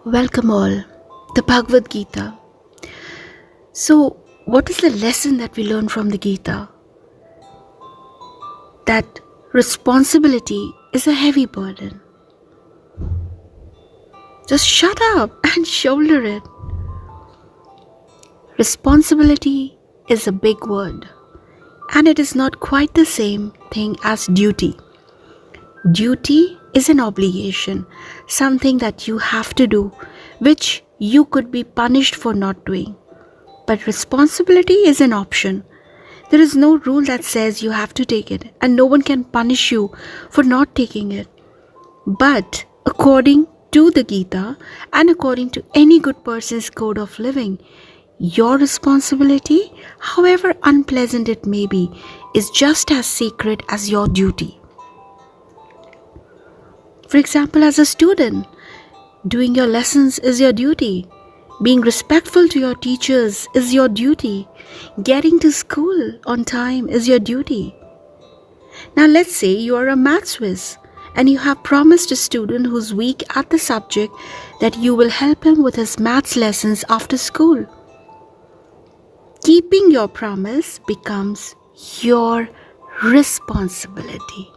Welcome all, the Bhagavad Gita. So, what is the lesson that we learn from the Gita? That responsibility is a heavy burden. Just shut up and shoulder it. Responsibility is a big word, and it is not quite the same thing as duty. Duty is an obligation, something that you have to do, which you could be punished for not doing. But responsibility is an option. There is no rule that says you have to take it, and no one can punish you for not taking it. But according to the Gita and according to any good person's code of living, your responsibility, however unpleasant it may be, is just as sacred as your duty. For example, as a student, doing your lessons is your duty. Being respectful to your teachers is your duty. Getting to school on time is your duty. Now let's say you are a maths whiz and you have promised a student who's weak at the subject that you will help him with his maths lessons after school. Keeping your promise becomes your responsibility.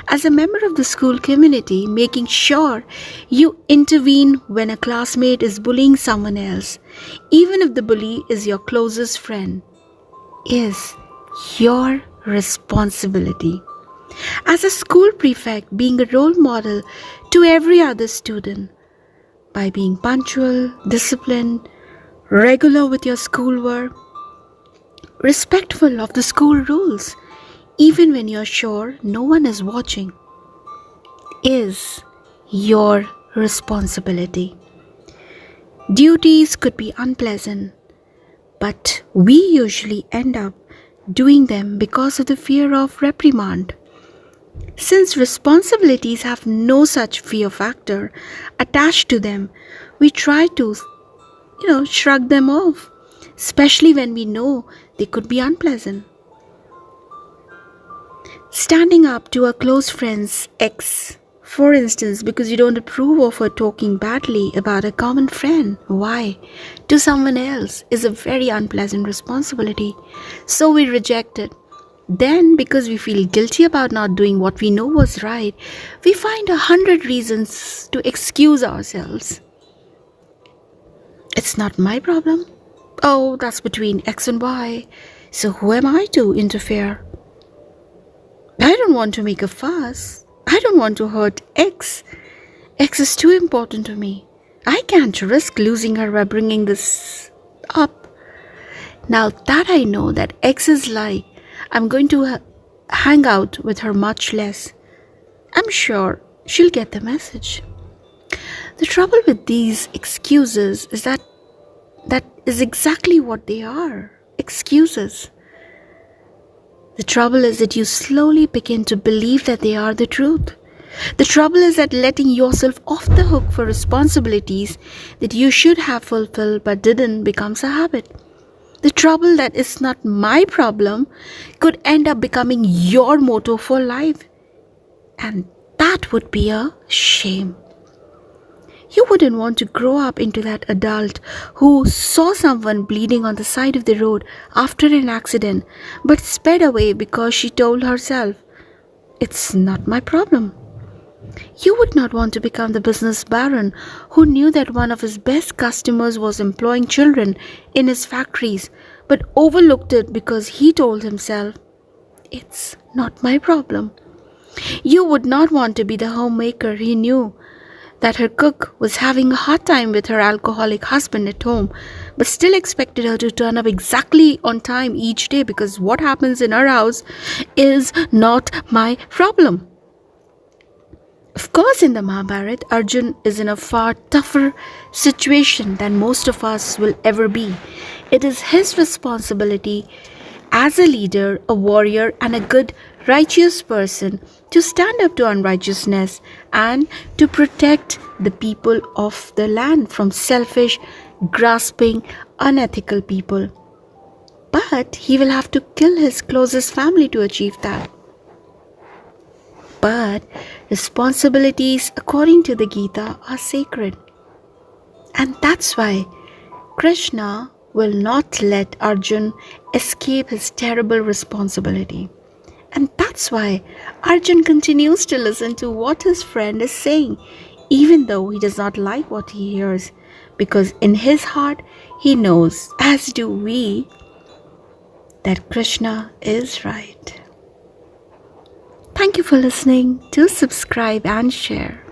As a member of the school community, making sure you intervene when a classmate is bullying someone else, even if the bully is your closest friend, is your responsibility. As a school prefect, being a role model to every other student by being punctual, disciplined, regular with your schoolwork, respectful of the school rules, even when you're sure no one is watching, is your responsibility. Duties could be unpleasant, but we usually end up doing them because of the fear of reprimand. Since responsibilities have no such fear factor attached to them, we try to, shrug them off, especially when we know they could be unpleasant. Standing up to a close friend's ex, for instance, because you don't approve of her talking badly about a common friend, why? To someone else is a very unpleasant responsibility. So we reject it. Then, because we feel guilty about not doing what we know was right, we find 100 reasons to excuse ourselves. It's not my problem. Oh, that's between X and Y. So who am I to interfere? I don't want to make a fuss. I don't want to hurt X. X is too important to me. I can't risk losing her by bringing this up. Now that I know that X is like, I'm going to hang out with her much less. I'm sure she'll get the message. The trouble with these excuses is that is exactly what they are. Excuses. The trouble is that you slowly begin to believe that they are the truth. The trouble is that letting yourself off the hook for responsibilities that you should have fulfilled but didn't becomes a habit. The trouble that is not my problem could end up becoming your motto for life. And that would be a shame. You wouldn't want to grow up into that adult who saw someone bleeding on the side of the road after an accident but sped away because she told herself, "It's not my problem." You would not want to become the business baron who knew that one of his best customers was employing children in his factories but overlooked it because he told himself, "It's not my problem." You would not want to be the homemaker he knew that her cook was having a hard time with her alcoholic husband at home, but still expected her to turn up exactly on time each day because what happens in her house is not my problem. Of course, in the Mahabharata, Arjun is in a far tougher situation than most of us will ever be. It is his responsibility as a leader, a warrior, and a good, righteous person to stand up to unrighteousness and to protect the people of the land from selfish, grasping, unethical people. But he will have to kill his closest family to achieve that. But responsibilities, according to the Gita, are sacred. And that's why Krishna will not let Arjun escape his terrible responsibility. And that's why Arjun continues to listen to what his friend is saying, even though he does not like what he hears, because in his heart he knows, as do we, that Krishna is right. Thank you for listening. Do subscribe and share.